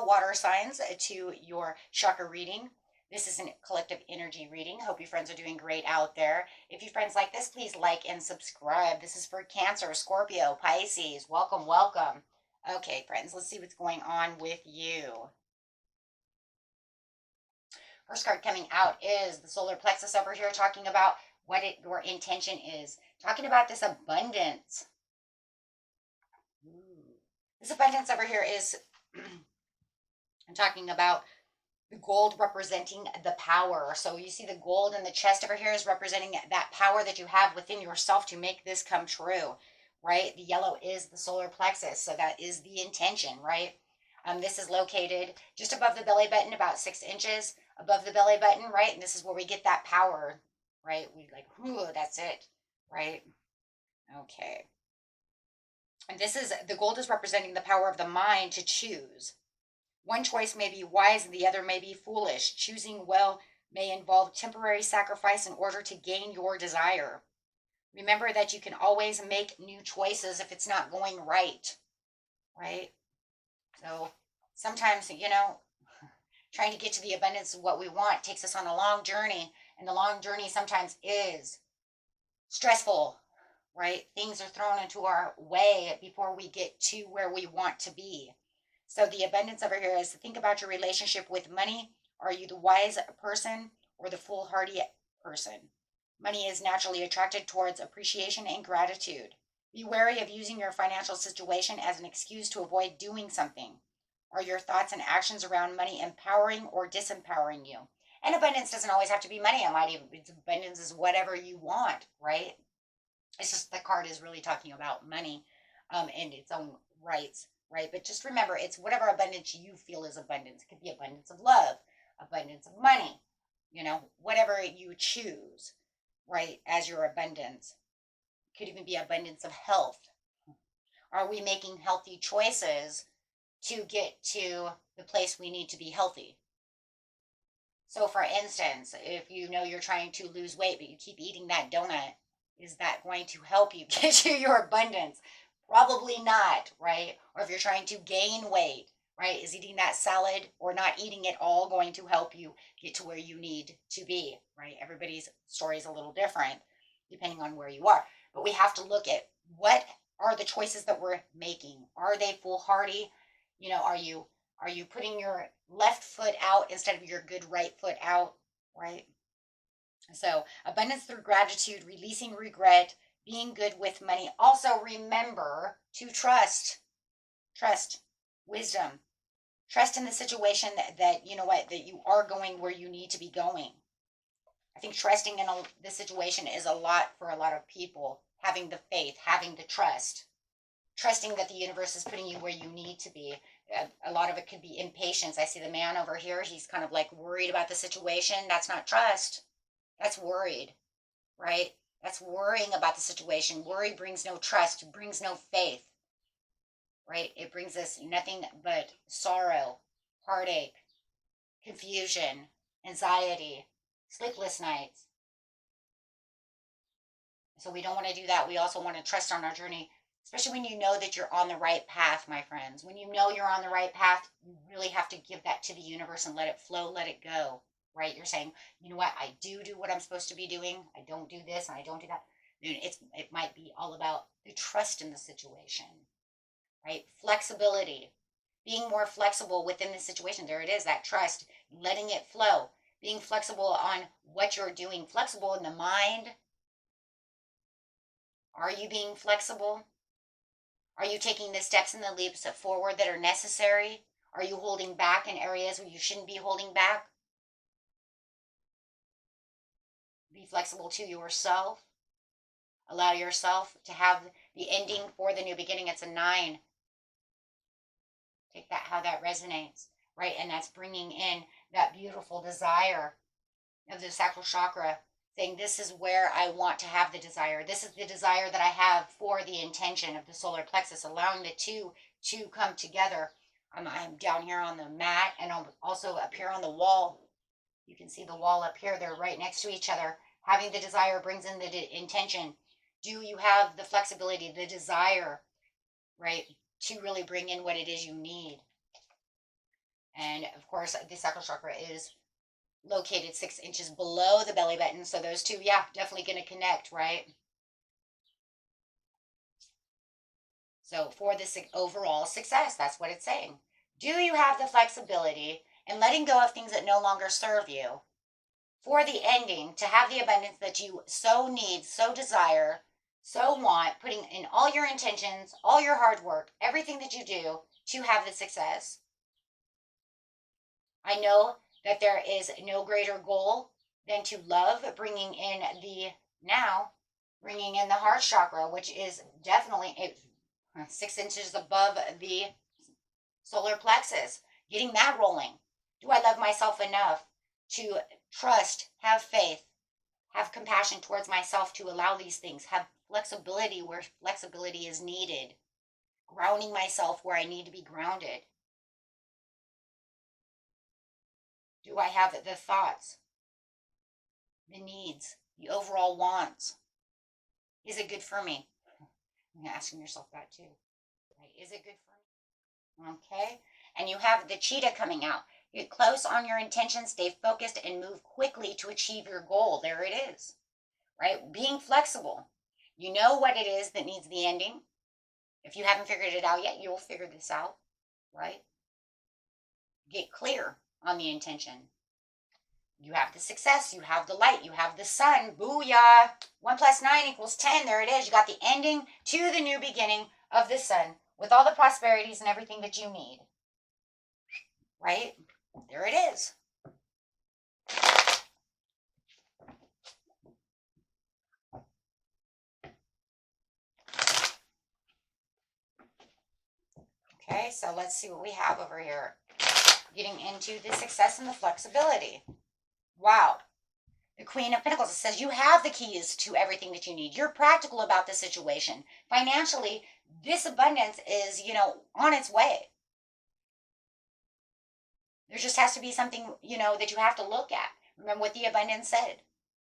all water signs to your chakra reading. This is a collective energy reading. Hope you friends are doing great out there. If you friends like this, please like and subscribe. This is for Cancer, Scorpio, Pisces. Welcome, welcome. Okay, friends, let's see what's going on with you. First card coming out is the solar plexus over here, talking about what your intention is. Talking about this abundance. This abundance over here is I'm talking about the gold representing the power. So you see the gold in the chest over here is representing that power that you have within yourself to make this come true, right? The yellow is the solar plexus, so that is the intention, right? This is located just above the belly button, about 6 inches above the belly button, right? And this is where we get that power, right? We like, whoo, that's it, right? Okay. And this is, the gold is representing the power of the mind to choose. One choice may be wise and the other may be foolish. Choosing well may involve temporary sacrifice in order to gain your desire. Remember that you can always make new choices if it's not going right, right? So sometimes, trying to get to the abundance of what we want takes us on a long journey, and the long journey sometimes is stressful, right? Things are thrown into our way before we get to where we want to be. So the abundance over here is to think about your relationship with money. Are you the wise person or the foolhardy person? Money is naturally attracted towards appreciation and gratitude. Be wary of using your financial situation as an excuse to avoid doing something. Are your thoughts and actions around money empowering or disempowering you? And abundance doesn't always have to be money. Abundance is whatever you want, right? It's just the card is really talking about money and its own rights, right? But just remember, it's whatever abundance you feel is abundance. It could be abundance of love, abundance of money, whatever you choose, right, as your abundance. It could even be abundance of health. Are we making healthy choices to get to the place we need to be healthy? So for instance, if you're trying to lose weight, but you keep eating that donut, is that going to help you get to your abundance? Probably not, right? Or if you're trying to gain weight, right? Is eating that salad or not eating it all going to help you get to where you need to be, right? Everybody's story is a little different depending on where you are. But we have to look at what are the choices that we're making. Are they foolhardy? Are you putting your left foot out instead of your good right foot out, right? So abundance through gratitude, releasing regret, being good with money. Also remember to trust, wisdom, trust in the situation that you are going where you need to be going. I think trusting in the situation is a lot for a lot of people. Having the faith, having the trusting that the universe is putting you where you need to be. A lot of it could be impatience. I see the man over here. He's kind of like worried about the situation. That's not trust. That's worried, right? That's worrying about the situation. Worry brings no trust, brings no faith, right? It brings us nothing but sorrow, heartache, confusion, anxiety, sleepless nights. So we don't want to do that. We also want to trust on our journey, especially when you know that you're on the right path, my friends. When you know you're on the right path, you really have to give that to the universe and let it flow, let it go. Right? You're saying, you know what? I do what I'm supposed to be doing. I don't do this and I don't do that. It might be all about the trust in the situation, right? Flexibility, being more flexible within the situation. There it is, that trust, letting it flow, being flexible on what you're doing, flexible in the mind. Are you being flexible? Are you taking the steps and the leaps forward that are necessary? Are you holding back in areas where you shouldn't be holding back? Be flexible to yourself. Allow yourself to have the ending for the new beginning. It's a 9. Take that, how that resonates, right? And that's bringing in that beautiful desire of the sacral chakra, saying, this is where I want to have the desire. This is the desire that I have for the intention of the solar plexus, allowing the two to come together. I'm down here on the mat, and I'm also up here on the wall. You can see the wall up here. They're right next to each other. Having the desire brings in the intention. Do you have the flexibility, the desire, right, to really bring in what it is you need? And of course, the sacral chakra is located 6 inches below the belly button. So those two, yeah, definitely going to connect, right? So for this overall success, that's what it's saying. Do you have the flexibility and letting go of things that no longer serve you for the ending to have the abundance that you so need, so desire, so want, putting in all your intentions, all your hard work, everything that you do to have the success? I know that there is no greater goal than to love, bringing in the now, bringing in the heart chakra, which is definitely 6 inches above the solar plexus, getting that rolling. Do I love myself enough to trust, have faith, have compassion towards myself to allow these things, have flexibility where flexibility is needed, grounding myself where I need to be grounded? Do I have the thoughts, the needs, the overall wants? Is it good for me? You're asking yourself that too. Right? Is it good for me? Okay. And you have the cheetah coming out. Get close on your intention, stay focused, and move quickly to achieve your goal. There it is. Right? Being flexible. You know what it is that needs the ending. If you haven't figured it out yet, you'll figure this out. Right? Get clear on the intention. You have the success, you have the light, you have the sun. Booyah! 1 + 9 = 10. There it is. You got the ending to the new beginning of the sun with all the prosperities and everything that you need. Right? There it is. Okay, so let's see what we have over here. Getting into the success and the flexibility. Wow. The Queen of Pentacles, it says you have the keys to everything that you need. You're practical about the situation. Financially, this abundance is, on its way. There just has to be something, that you have to look at. Remember what the abundance said,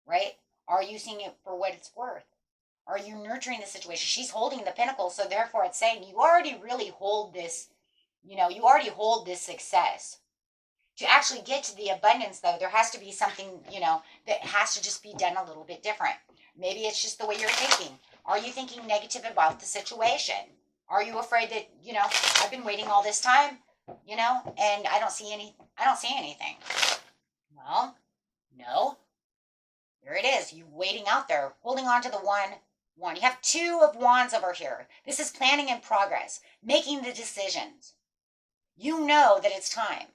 right? Are you seeing it for what it's worth? Are you nurturing the situation? She's holding the pinnacle, so therefore it's saying you already really hold this, you already hold this success. To actually get to the abundance, though, there has to be something, that has to just be done a little bit different. Maybe it's just the way you're thinking. Are you thinking negative about the situation? Are you afraid that, I've been waiting all this time, and I don't see anything. Well, no. There it is. You waiting out there, holding on to the one. You have 2 of wands over here. This is planning in progress, making the decisions. You know that it's time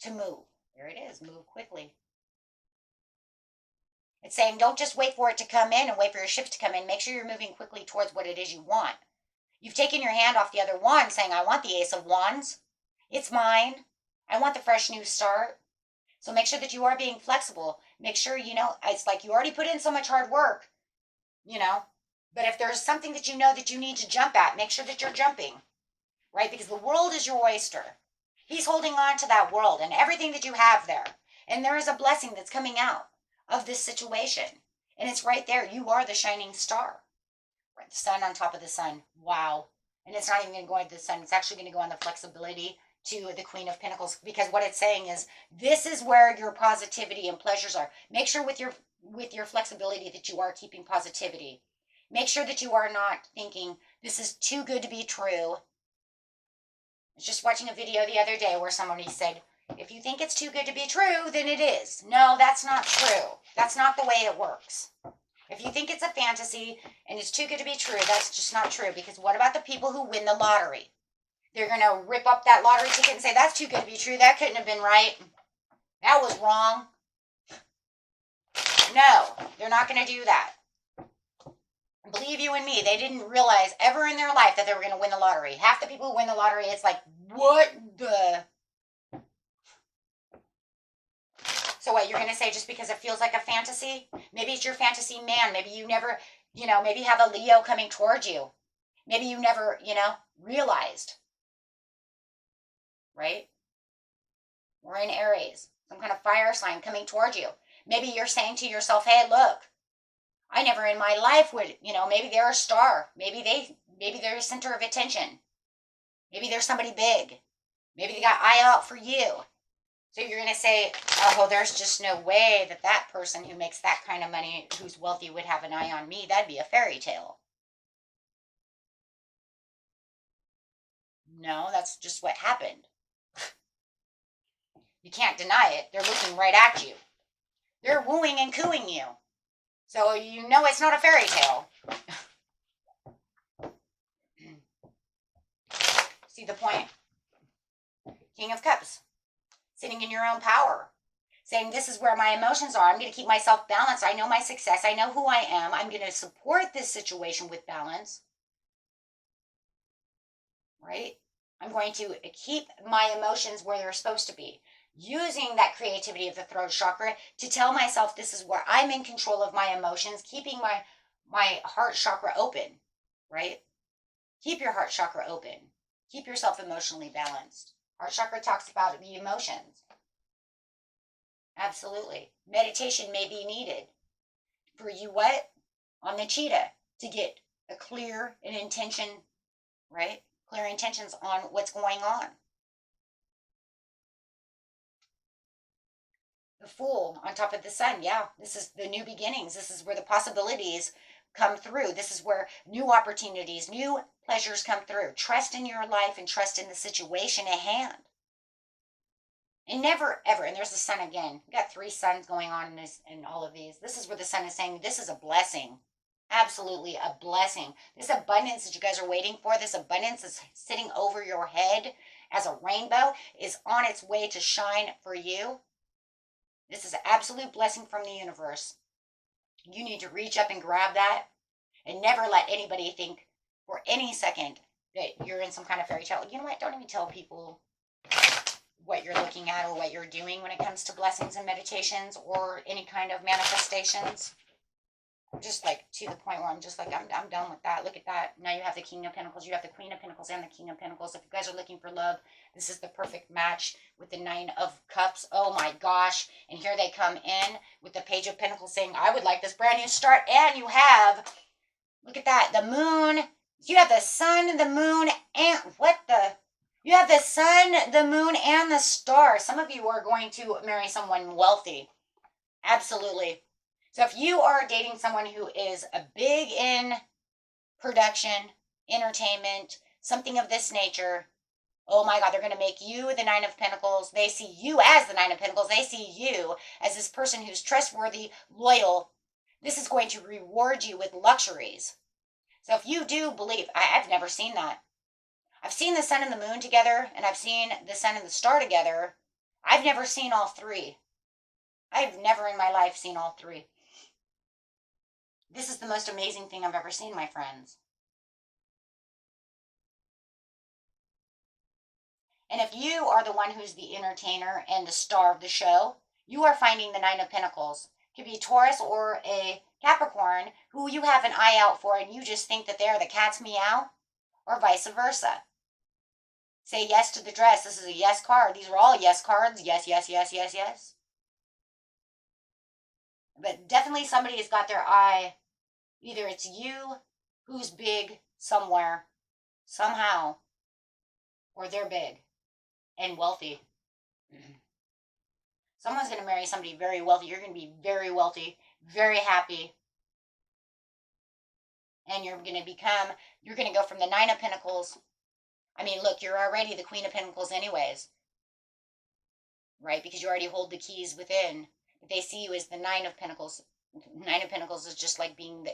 to move. There it is. Move quickly. It's saying don't just wait for it to come in and wait for your ships to come in. Make sure you're moving quickly towards what it is you want. You've taken your hand off the other wand saying, I want the Ace of Wands. It's mine. I want the fresh new start. So make sure that you are being flexible. Make sure, it's like you already put in so much hard work, But if there's something that you know that you need to jump at, make sure that you're jumping, right? Because the world is your oyster. He's holding on to that world and everything that you have there. And there is a blessing that's coming out of this situation. And it's right there. You are the shining star. Right? The sun on top of the sun. Wow. And it's not even going to go into the sun. It's actually going to go on the flexibility to the Queen of Pentacles. Because what it's saying is, this is where your positivity and pleasures are. Make sure with your flexibility that you are keeping positivity. Make sure that you are not thinking, this is too good to be true. I was just watching a video the other day where somebody said, if you think it's too good to be true, then it is. No, that's not true. That's not the way it works. If you think it's a fantasy and it's too good to be true, that's just not true. Because what about the people who win the lottery? They're going to rip up that lottery ticket and say, that's too good to be true. That couldn't have been right. That was wrong. No, they're not going to do that. Believe you and me, they didn't realize ever in their life that they were going to win the lottery. Half the people who win the lottery, it's like, what the? So what, you're going to say just because it feels like a fantasy? Maybe it's your fantasy man. Maybe you never, maybe you have a Leo coming towards you. Maybe you never, realized. Right? We're in Aries, some kind of fire sign coming towards you. Maybe you're saying to yourself, hey, look, I never in my life would, maybe they're a star. Maybe they're a center of attention. Maybe they're somebody big. Maybe they got eye out for you. So you're going to say, oh, there's just no way that that person who makes that kind of money, who's wealthy, would have an eye on me. That'd be a fairy tale. No, that's just what happened. You can't deny it. They're looking right at you. They're wooing and cooing you. So you know it's not a fairy tale. See the point? King of Cups. Sitting in your own power. Saying, this is where my emotions are. I'm going to keep myself balanced. I know my success. I know who I am. I'm going to support this situation with balance. Right? I'm going to keep my emotions where they're supposed to be. Using that creativity of the throat chakra to tell myself this is where I'm in control of my emotions, keeping my heart chakra open, right? Keep your heart chakra open. Keep yourself emotionally balanced. Heart chakra talks about the emotions. Absolutely. Meditation may be needed for you what? On the cheetah to get a clear an intention, right? Clear intentions on what's going on. The Fool on top of the Sun. Yeah, this is the new beginnings. This is where the possibilities come through. This is where new opportunities, new pleasures come through. Trust in your life and trust in the situation at hand. And never ever, and there's the Sun again. We got 3 suns going on in this in all of these. This is where the Sun is saying this is a blessing. Absolutely a blessing. This abundance that you guys are waiting for, this abundance that's sitting over your head as a rainbow, is on its way to shine for you. This is an absolute blessing from the universe. You need to reach up and grab that and never let anybody think for any second that you're in some kind of fairy tale. You know what? Don't even tell people what you're looking at or what you're doing when it comes to blessings and meditations or any kind of manifestations. I'm just like to the point where I'm just like, I'm done with that. Look at that. Now you have the King of Pentacles, you have the Queen of Pentacles, and the King of Pentacles. If you guys are looking for love, this is the perfect match with the 9 of Cups. Oh my gosh. And here they come in with the Page of Pentacles saying, I would like this brand new start. And you have, look at that, the moon. You have the sun, the moon, and you have the sun, the moon, and the star. Some of you are going to marry someone wealthy. Absolutely. So if you are dating someone who is a big in production, entertainment, something of this nature, oh my God, they're going to make you the 9 of Pentacles. They see you as the 9 of Pentacles. They see you as this person who's trustworthy, loyal. This is going to reward you with luxuries. So if you do believe, I've never seen that. I've seen the sun and the moon together, and I've seen the sun and the star together. I've never seen all 3. I've never in my life seen all 3. This is the most amazing thing I've ever seen, my friends. And if you are the one who's the entertainer and the star of the show, you are finding the 9 of Pentacles. It could be a Taurus or a Capricorn who you have an eye out for and you just think that they're the cat's meow, or vice versa. Say yes to the dress. This is a yes card. These are all yes cards. Yes, yes, yes, yes, yes. But definitely somebody has got their eye. Either it's you who's big somewhere, somehow, or they're big and wealthy. Someone's going to marry somebody very wealthy. You're going to be very wealthy, very happy. And you're going to go from the 9 of Pentacles. I mean, look, you're already the Queen of Pentacles anyways, right? Because you already hold the keys within. But they see you as the 9 of Pentacles. 9 of Pentacles is just like being the,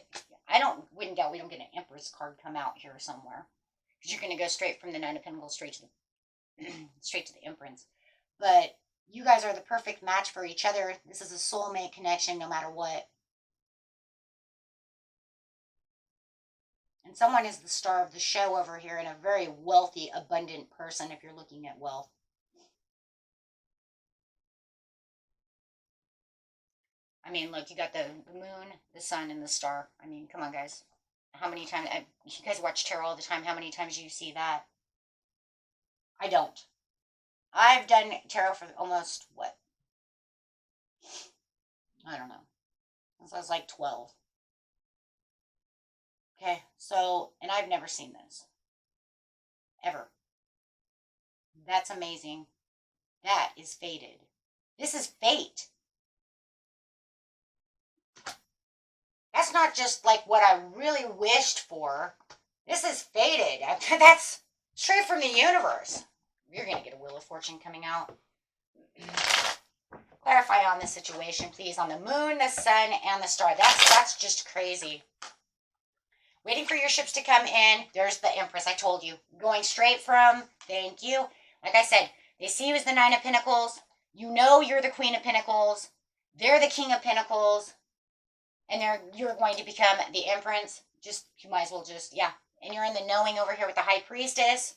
wouldn't doubt we don't get an Empress card come out here somewhere. Because you're going to go straight from the 9 of Pentacles straight to the Empress. But you guys are the perfect match for each other. This is a soulmate connection no matter what. And someone is the star of the show over here and a very wealthy, abundant person if you're looking at wealth. I mean, look, you got the moon, the sun, and the star. I mean, come on, guys. How many times, you guys watch tarot all the time. How many times do you see that? I don't. I've done tarot for almost, what? I don't know. Since I was like 12. Okay, so, and I've never seen this. Ever. That's amazing. That is fated. This is fate. That's not just like what I really wished for. This is fated. That's straight from the universe. You're going to get a Wheel of Fortune coming out. Clarify on this situation, please. On the moon, the sun, and the star. That's just crazy. Waiting for your ships to come in. There's the Empress. I told you. Going straight from, thank you. Like I said, they see you as the Nine of Pentacles. You know you're the Queen of Pentacles. They're the King of Pentacles. And you're going to become the Empress. You might as well yeah. And you're in the knowing over here with the High Priestess.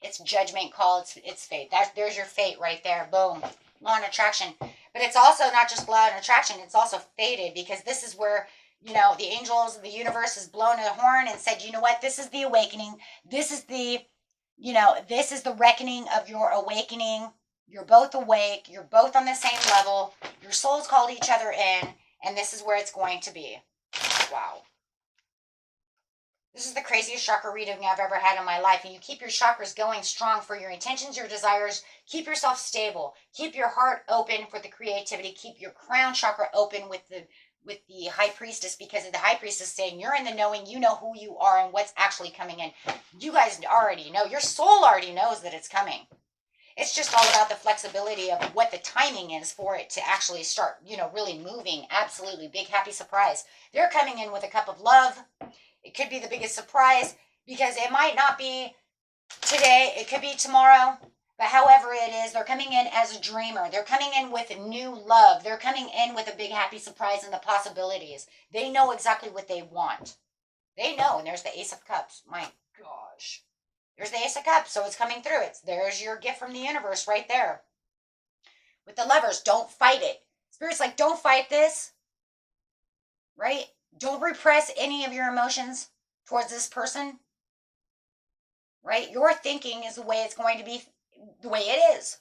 It's judgment call. It's fate. There's your fate right there. Boom. Law and attraction. But it's also not just law and attraction. It's also fated, because this is where, the angels, the universe has blown a horn and said, you know what? This is the awakening. This is this is the reckoning of your awakening. You're both awake. You're both on the same level. Your souls called each other in. And this is where it's going to be. Wow. This is the craziest chakra reading I've ever had in my life. And you keep your chakras going strong for your intentions, your desires. Keep yourself stable. Keep your heart open for the creativity. Keep your crown chakra open with the High Priestess, because the High Priestess is saying you're in the knowing. You know who you are and what's actually coming in. You guys already know. Your soul already knows that it's coming. It's just all about the flexibility of what the timing is for it to actually start, really moving. Absolutely. Big, happy surprise. They're coming in with a cup of love. It could be the biggest surprise, because it might not be today. It could be tomorrow. But however it is, they're coming in as a dreamer. They're coming in with new love. They're coming in with a big, happy surprise and the possibilities. They know exactly what they want. They know. And there's the Ace of Cups. My gosh. There's the Ace of Cups, so it's coming through. There's your gift from the universe right there. With the Lovers, don't fight it. Spirit's like, don't fight this. Right? Don't repress any of your emotions towards this person. Right? Your thinking is the way it's going to be, the way it is.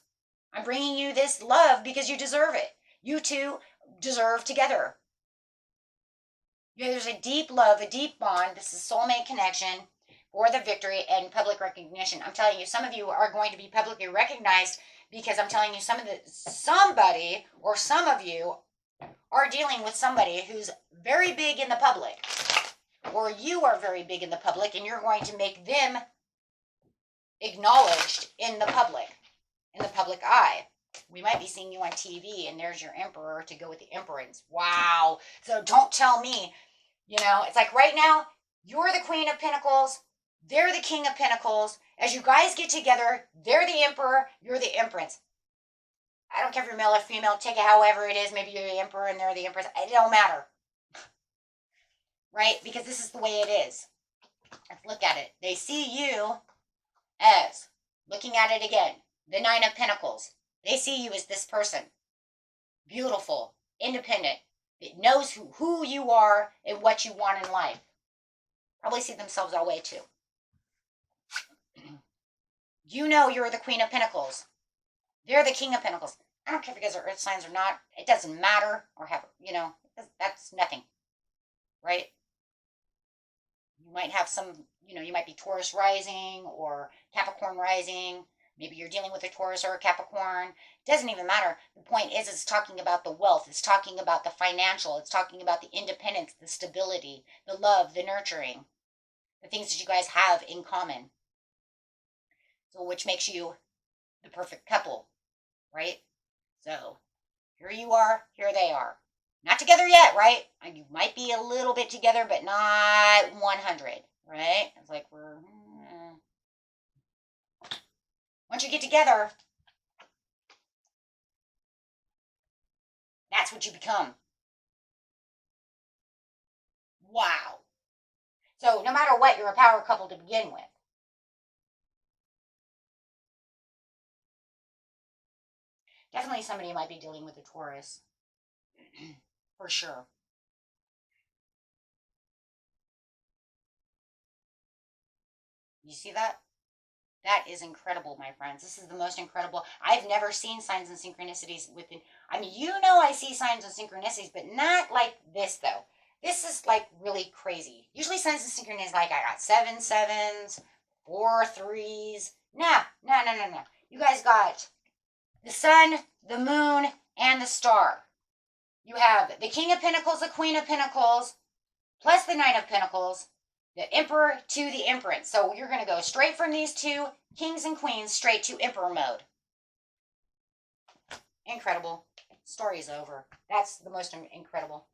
I'm bringing you this love because you deserve it. You two deserve together. Yeah, there's a deep love, a deep bond. This is soulmate connection. For the victory and public recognition. I'm telling you, some of you are going to be publicly recognized, because I'm telling you, somebody or some of you are dealing with somebody who's very big in the public, or you are very big in the public, and you're going to make them acknowledged in the public eye. We might be seeing you on TV, and there's your emperor to go with the empress. Wow. So don't tell me, it's like right now, you're the Queen of Pentacles. They're the King of Pentacles. As you guys get together, they're the Emperor, you're the Empress. I don't care if you're male or female. Take it however it is. Maybe you're the Emperor and they're the Empress. It don't matter. Right? Because this is the way it is. Let's look at it. They see you as, looking at it again, the Nine of Pentacles. They see you as this person. Beautiful. Independent. That knows who you are and what you want in life. Probably see themselves that way too. You know you're the Queen of Pentacles. They're the King of Pentacles. I don't care if you guys are earth signs or not. It doesn't matter. Or have, that's nothing. Right? You might have some, you might be Taurus rising or Capricorn rising. Maybe you're dealing with a Taurus or a Capricorn. It doesn't even matter. The point is, it's talking about the wealth. It's talking about the financial. It's talking about the independence, the stability, the love, the nurturing, the things that you guys have in common. So, which makes you the perfect couple, right? So, here you are, here they are. Not together yet, right? You might be a little bit together, but not 100, right? It's like once you get together, that's what you become. Wow. So, no matter what, you're a power couple to begin with. Definitely somebody might be dealing with a Taurus. For sure. You see that? That is incredible, my friends. This is the most incredible. I've never seen signs and synchronicities within. I see signs and synchronicities, but not like this, though. This is like really crazy. Usually signs and synchronicities, like I got 7 sevens, 4 3s. Nah. No. You guys got the sun, the moon, and the star. You have the King of Pentacles, the Queen of Pentacles, plus the Knight of Pentacles, the Emperor to the Empress. So you're going to go straight from these two kings and queens straight to Emperor mode. Incredible. Story's over. That's the most incredible.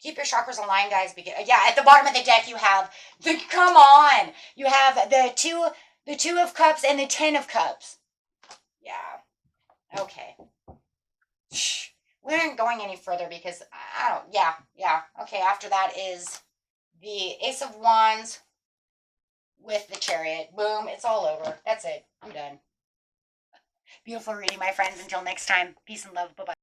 Keep your chakras aligned, guys. Because, yeah, at the bottom of the deck you have the, come on, you have the two of cups and the 10 of cups. Yeah. Okay. Shh. We aren't going any further because I don't, yeah. Okay, after that is the Ace of Wands with the Chariot. Boom, it's all over. That's it. I'm done. Beautiful reading, my friends. Until next time, peace and love. Bye-bye.